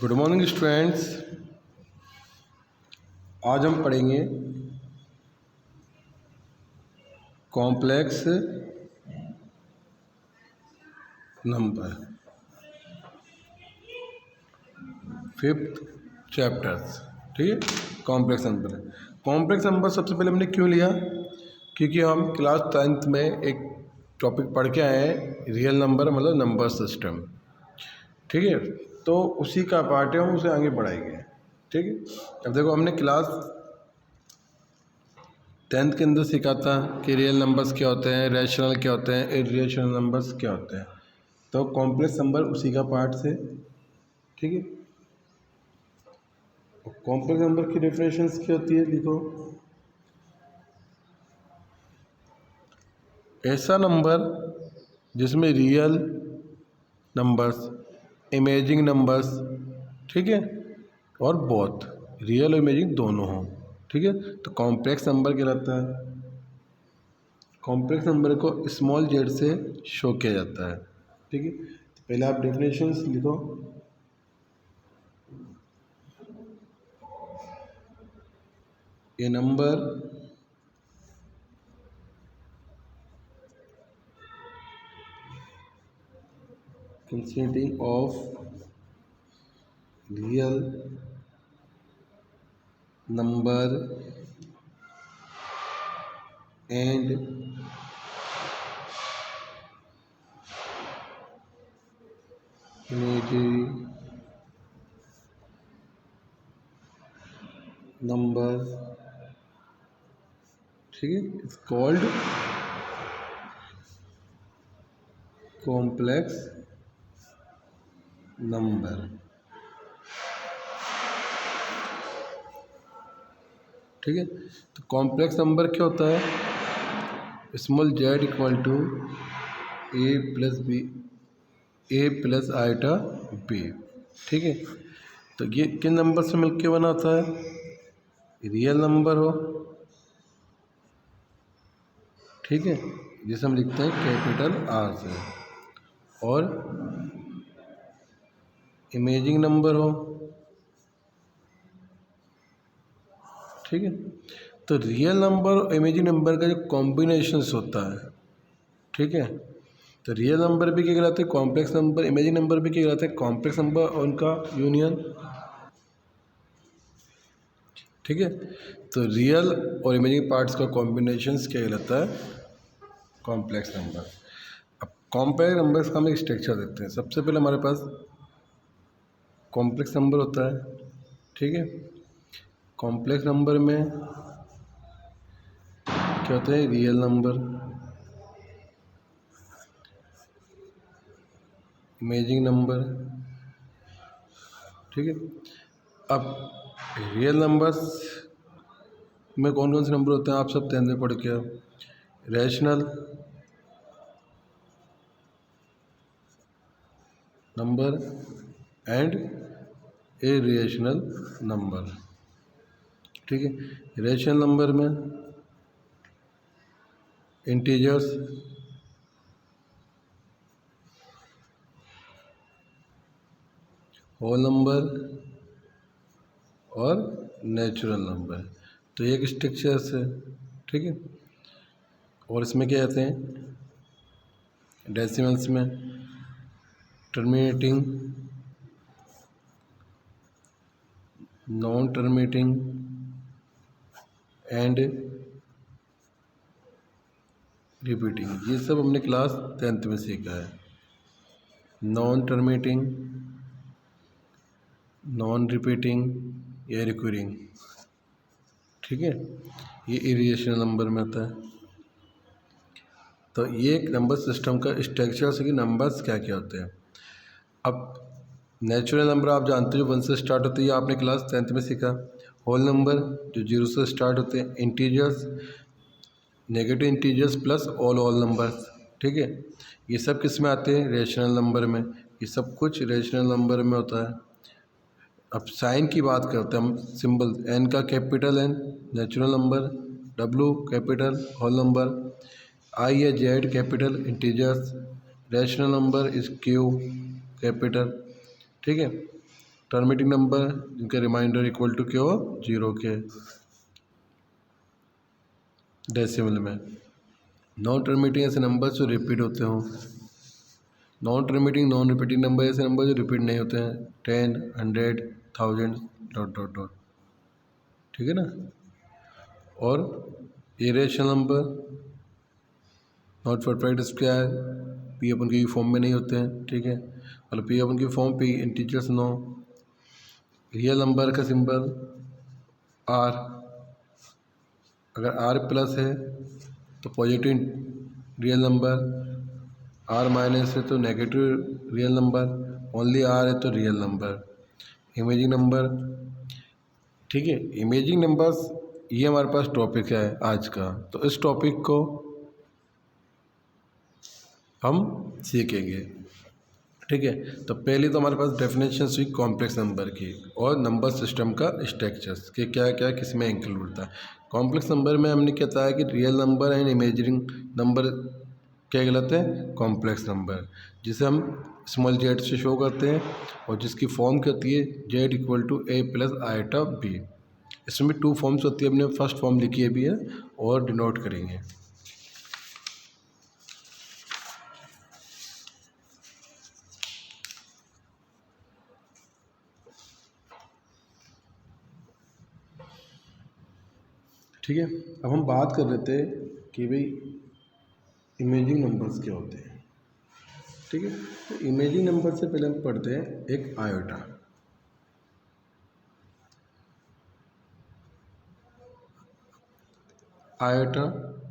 Good morning students. आज हम पढ़ेंगे कॉम्प्लेक्स नंबर, फिफ्थ चैप्टर्स। ठीक है, कॉम्प्लेक्स नंबर। कॉम्प्लेक्स नंबर सबसे पहले हमने क्यों लिया, क्योंकि हम क्लास 10th में एक टॉपिक पढ़ के आए हैं, रियल नंबर मतलब नंबर सिस्टम। ठीक है, तो उसी का पार्ट है, हम उसे आगे बढ़ाएंगे। ठीक है, अब देखो हमने क्लास 10th के अंदर सीखा था कि रियल नंबर्स क्या होते हैं, रैशनल क्या होते हैं, इर्रेशनल नंबर्स क्या होते हैं। तो कॉम्प्लेक्स नंबर उसी का पार्ट से। ठीक है, कॉम्प्लेक्स नंबर की डेफिनेशंस क्या होती है, देखो ऐसा नंबर जिसमें रियल नंबर्स, इमेजिंग नंबर्स, ठीक है, और बोथ रियल और इमेजिंग दोनों हों। ठीक है, तो कॉम्प्लेक्स नंबर कहलाता है। कॉम्प्लेक्स नंबर को स्मॉल जेड से शो किया जाता है। ठीक है, तो पहले आप डेफिनेशंस लिखो। ए number consisting of real number and imaginary number, ठीक है, इट्स कॉल्ड कॉम्प्लेक्स नंबर। ठीक है, तो कॉम्प्लेक्स नंबर क्या होता है, small z equal to a plus b, a plus iota b. ठीक है, तो ये किन नंबर से मिलके बना होता है, रियल नंबर हो, ठीक है, जिसे हम लिखते हैं कैपिटल आर से, और इमेजिंग नंबर हो। ठीक है, तो रियल नंबर और इमेजिंग नंबर का जो कॉम्बिनेशंस होता है, ठीक है, तो रियल नंबर भी क्या कहलाते हैं, कॉम्प्लेक्स नंबर, इमेजिंग नंबर भी क्या कहलाते हैं, कॉम्प्लेक्स नंबर और उनका यूनियन। ठीक है, तो रियल और इमेजिंग पार्ट्स का कॉम्बिनेशंस क्या कहलाता है, कॉम्प्लेक्स नंबर। अब कॉम्प्लेक्स नंबर्स का हम एक स्ट्रक्चर देखते हैं। सबसे पहले हमारे पास कॉम्प्लेक्स नंबर होता है। ठीक है, कॉम्प्लेक्स नंबर में क्या होता है, रियल नंबर, इमेजिंग नंबर। ठीक है, अब रियल नंबर्स में कौन कौन से नंबर होते हैं, आप सब 10th में पढ़ के आओ। Rational number and irrational number. ठीक है, रैशनल नंबर में इंटीजर्स, होल नंबर और नेचुरल नंबर। तो एक स्ट्रक्चर से, ठीक है, और इसमें क्या कहते हैं, डेसिमल्स में terminating, non terminating and repeating. ये सब हमने क्लास 10th में सीखा है। नॉन टर्मिनेटिंग, नॉन रिपीटिंग या रिकरिंग। ठीक है, ये इरेशनल नंबर में आता है। तो ये एक नंबर सिस्टम का स्ट्रक्चर है कि नंबर्स क्या क्या होते हैं। अब नेचुरल नंबर आप जानते हो 1 से स्टार्ट होती है, आपने क्लास 10th में सीखा। होल नंबर जो 0 से स्टार्ट होते हैं, integers, negative integers plus all numbers. ठीक है, ये सब किस में आते हैं, रेशनल नंबर में। ये सब कुछ रेशनल नंबर में होता है। अब साइन की बात करते हैं हम, सिंबल एन का capital N natural number, W capital whole number, I या Z capital integers, rational number is Q capital. ठीक है, टर्मिनेटिंग नंबर जिनका रिमाइंडर इक्वल टू क्या हो, 0 के डेसिमल में। नॉन टर्मिनेटिंग ऐसे नंबर जो रिपीट होते हों, non terminating non repeating number ऐसे नंबर जो रिपीट नहीं होते हैं, 10, 100, 1000 डॉट डॉट डॉट, ठीक है ना। और irrational number not perfect square P upon की फॉर्म में नहीं होते हैं, ठीक है। मतलब पी अपन की फॉर्म पे इंटीजर्स नो। रियल नंबर का सिंबल आर, अगर आर प्लस है तो positive real number, R minus है तो negative real number, only R है तो रियल नंबर। इमेजिंग नंबर, ठीक है। इमेजिंग नंबर्स ये हमारे पास टॉपिक है आज का, तो इस टॉपिक को हम सीखेंगे, ठीक है। तो पहले तो हमारे पास डेफिनेशन हुई कॉम्प्लेक्स नंबर की और नंबर सिस्टम का स्ट्रक्चर्स के क्या क्या किस में इंक्लूड होता है। कॉम्प्लेक्स नंबर में हमने क्या बताया कि real number and imaging number क्या कहलाते हैं, कॉम्प्लेक्स नंबर, जिसे हम स्मॉल जेड से शो करते हैं और जिसकी फॉर्म क्या होती है, z equal to a plus iota b. इसमें भी 2 फॉर्म्स होती है, हमने फर्स्ट फॉर्म लिखी है भी है और डिनोट करेंगे, ठीक है। अब हम बात कर रहे थे कि भाई इमेजिंग नंबर्स क्या होते हैं, ठीक है। तो इमेजिंग नंबर से पहले हम पढ़ते हैं एक आयोटा। आयोटा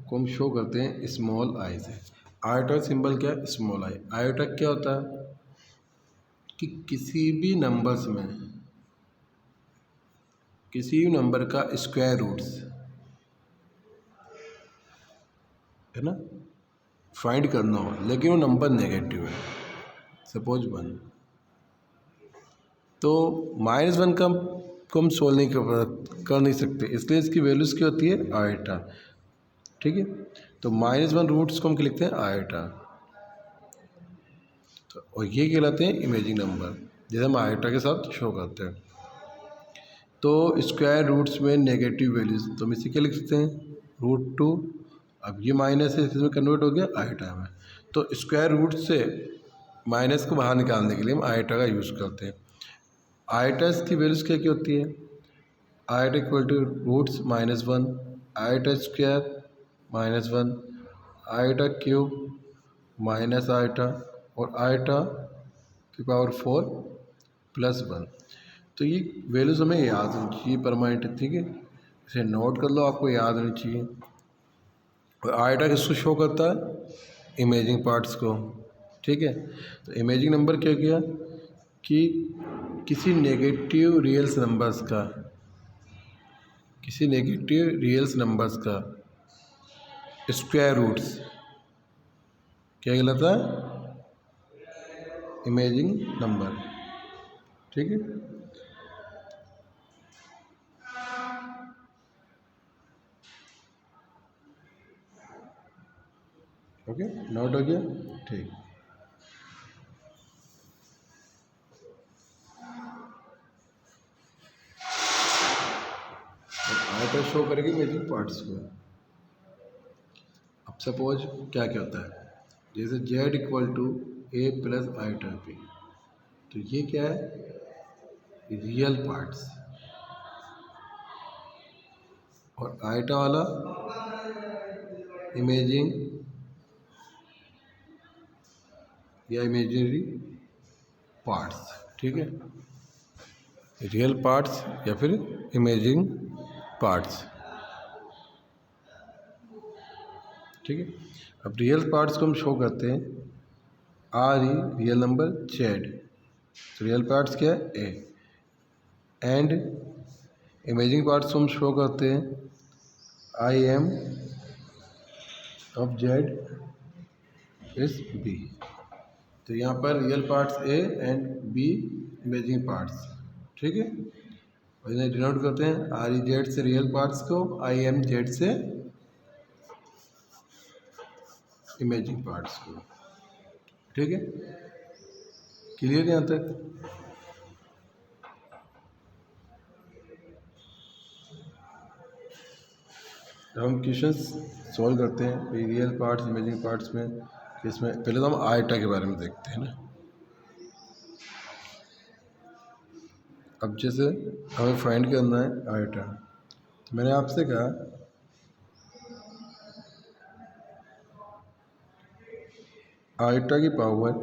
को हम शो करते हैं स्मॉल आई से। आयोटा सिंबल क्या है, स्मॉल आई। आयोटा क्या होता है कि किसी भी नंबर्स में किसी भी नंबर का स्क्वायर रूट्स है ना फाइंड करना हो, लेकिन वो नंबर नेगेटिव है, सपोज 1, तो -1 का को हम सोल्व नहीं कर नहीं सकते, इसलिए इसकी वैल्यूज़ क्या होती है, आयोटा, ठीक है। तो -1 रूट्स को हम क्या लिखते हैं, आयोटा। तो और ये कहलाते हैं इमेजिंग नंबर, जैसे हम आयोटा के साथ शो करते हैं। तो स्क्वायर रूट्स में नेगेटिव वैल्यूज़ तो हम इसे क्या लिख सकते हैं, √2। अब ये माइनस है, इसमें कन्वर्ट हो गया आयोटा में। तो स्क्वायर रूट से माइनस को बाहर निकालने के लिए हम आयोटा का यूज़ करते हैं। आयोटा की वैल्यूज़ क्या क्या होती है, iota equal to roots -1, iota square -1, iota cube minus iota और आयोटा की पावर 4 +1। तो ये वैल्यूज़ हमें याद होनी चाहिए परमानेंट, ठीक है। इसे नोट कर लो, आपको याद होनी चाहिए। और आयोटा किसको शो करता है, इमेजिंग पार्ट्स को, ठीक है। तो इमेजिंग नंबर क्या किया कि किसी नेगेटिव रियल्स नंबर्स का स्क्वायर रूट्स क्या कहलाता है, इमेजिंग नंबर, ठीक है। ओके, नोट हो गया, ठीक। आयता शो करेगी इमेजिंग पार्ट्स को। अब सपोज क्या क्या होता है, जैसे z equal to a plus iota p, तो ये क्या है, रियल पार्ट्स, और आयोटा वाला इमेजिंग या इमेजिनरी पार्ट्स, ठीक है। रियल पार्ट्स या फिर इमेजिंग पार्ट्स, ठीक है। अब रियल पार्ट्स को हम शो करते हैं आर ई रियल नंबर जेड, तो रियल पार्ट्स क्या है, ए, एंड इमेजिंग पार्ट्स को हम शो करते हैं I M of z is b. तो यहाँ पर real parts a and b imaging parts, ठीक है। और इन्हें डिनोट करते हैं आर ई जेड से रियल पार्ट्स को, आई एम जेड से इमेजिंग पार्ट्स को, ठीक है। क्लियर यहाँ तक, हम क्वेश्चंस सॉल्व करते हैं रियल पार्ट्स इमेजिंग पार्ट्स में। इसमें पहले तो हम आयटा के बारे में देखते हैं ना। अब जैसे हमें फाइंड करना है आयटा, तो मैंने आपसे कहा आयटा की पावर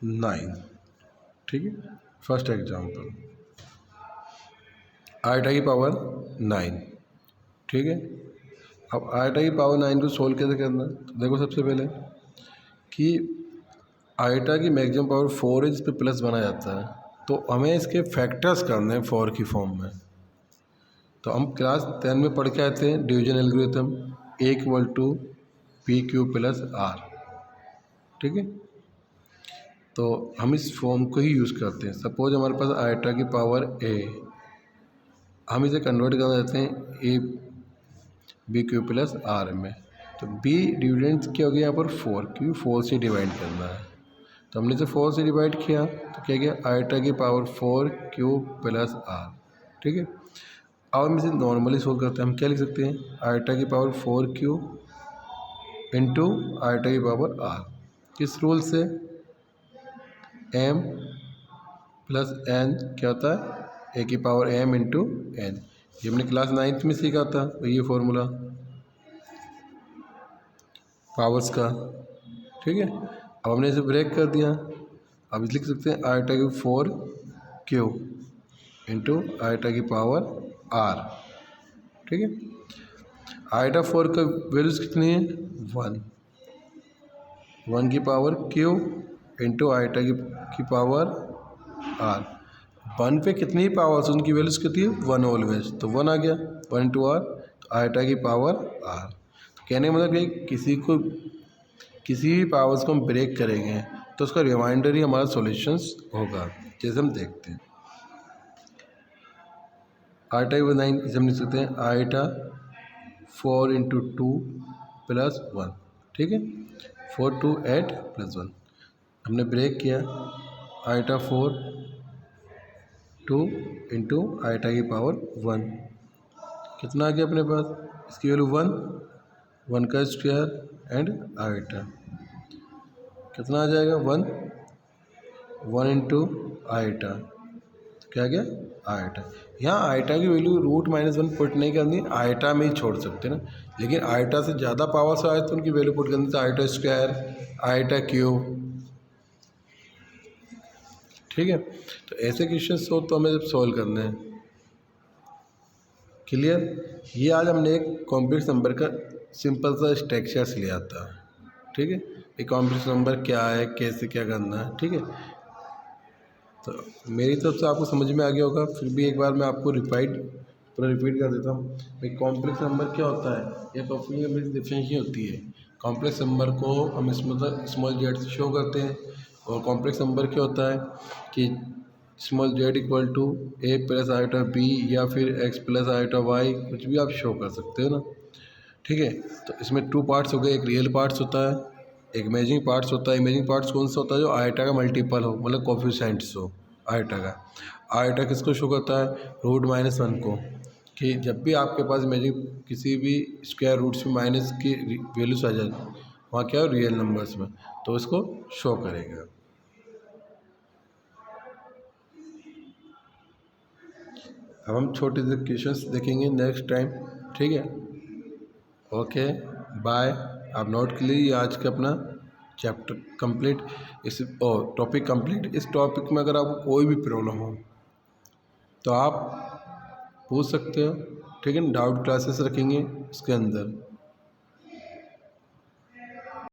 9, ठीक है। फर्स्ट एग्जांपल आयटा की पावर 9, ठीक है। अब आयटा की पावर 9 को सोल्व कैसे करना है, तो देखो सबसे पहले कि आयटा की मैक्सिमम पावर 4 है, जिस पे प्लस बना जाता है, तो हमें इसके फैक्टर्स करने हैं 4 की फॉर्म में। तो हम क्लास 10 में पढ़ के आते हैं डिवीजन एल्गोरिथम A=PQ + R, ठीक है। तो हम इस फॉर्म को ही यूज़ करते हैं। सपोज हमारे पास आयटा की पावर A, हम इसे कन्वर्ट करना चाहते हैं ABQ + R में। तो B डिविडेंड क्या हो गया यहाँ पर 4, क्योंकि 4 से डिवाइड करना है। तो हमने इसे 4 से डिवाइड किया तो क्या गया आयटा की पावर 4Q + R, ठीक है। अब हम इसे नॉर्मली सोल्व करते हैं। हम क्या लिख सकते हैं आयटा की पावर 4Q इंटू आयटा की पावर R, किस रूल से, M + N क्या होता है A की पावर M इंटू N। ये हमने क्लास 9th में सीखा था ये फॉर्मूला पावर्स का, ठीक है। अब हमने इसे ब्रेक कर दिया। अब इसे लिख सकते हैं आयटा की 4Q इंटू आयटा की पावर R, ठीक है। आयटा 4 का वैल्यूज कितनी है 1 की पावर Q इंटू आयटा की पावर R। 1 पे कितनी ही पावर्स उनकी वैल्यूज कितनी है 1 ऑलवेज, तो 1 आ गया 1 इंटू R, तो आयटा की पावर R। तो कहने का मतलब कि किसी भी पावर्स को हम ब्रेक करेंगे तो उसका रिमाइंडर ही हमारा सॉल्यूशंस होगा, जैसे हम देखते हैं। आयटा की 9 इसे हम लिख सकते हैं आयटा 4 इंटू 2 + 1, ठीक है। 4 2 8 + 1 हमने ब्रेक किया आयटा 4 2 इंटू आयटा की पावर 1, कितना आ गया अपने पास, इसकी वैल्यू 1 का स्क्वायर एंड आयटा कितना आ जाएगा 1 इंटू आयटा, तो क्या गया आयटा। यहाँ आयटा की वैल्यू √-1 पुट नहीं करनी, आयटा में ही छोड़ सकते ना। लेकिन आयटा से ज़्यादा पावर्स आए तो उनकी वैल्यू पुट करनी, तो आयटा स्क्वायर आयटा क्यूब, ठीक है। तो ऐसे क्वेश्चंस हो तो हमें जब सॉल्व करने हैं, क्लियर। ये आज हमने एक कॉम्प्लेक्स नंबर का सिंपल सा स्ट्रक्चर्स लिया था, ठीक है। एक कॉम्प्लेक्स नंबर क्या है, कैसे क्या करना है, ठीक है। तो मेरी तरफ से आपको समझ में आ गया होगा, फिर भी एक बार मैं आपको पूरा रिपीट कर देता हूँ। भाई कॉम्प्लेक्स नंबर क्या होता है, या परफेक्ट नंबर की डिफिनेशन होती है। कॉम्प्लेक्स नंबर को हम स्मॉल जेड से शो करते हैं, और कॉम्प्लेक्स नंबर क्या होता है कि small z equal to A + iota B या फिर X + आयटा Y, कुछ भी आप शो कर सकते हो ना, ठीक है। तो इसमें 2 पार्ट्स हो गए, एक रियल पार्ट्स होता है, एक इमेजिंग पार्ट्स होता है। इमेजिंग पार्ट्स कौन सा होता है, जो आयटा का मल्टीपल हो, मतलब कोफिशिएंट्स हो आयटा का। आयटा किसको शो करता है √-1 को, कि जब भी आपके पास इमेजिंग किसी भी स्क्वायर रूट्स में माइनस की वैल्यूज आ जाए, वहाँ क्या हो रियल नंबर्स में, तो इसको शो करेगा। अब हम छोटे से क्वेश्चंस देखेंगे नेक्स्ट टाइम, ठीक है। Okay bye. आप नोट के लिए आज का अपना चैप्टर कंप्लीट, इस टॉपिक कंप्लीट। इस टॉपिक में अगर आपको कोई भी प्रॉब्लम हो तो आप पूछ सकते हो, ठीक है। डाउट क्लासेस रखेंगे इसके अंदर।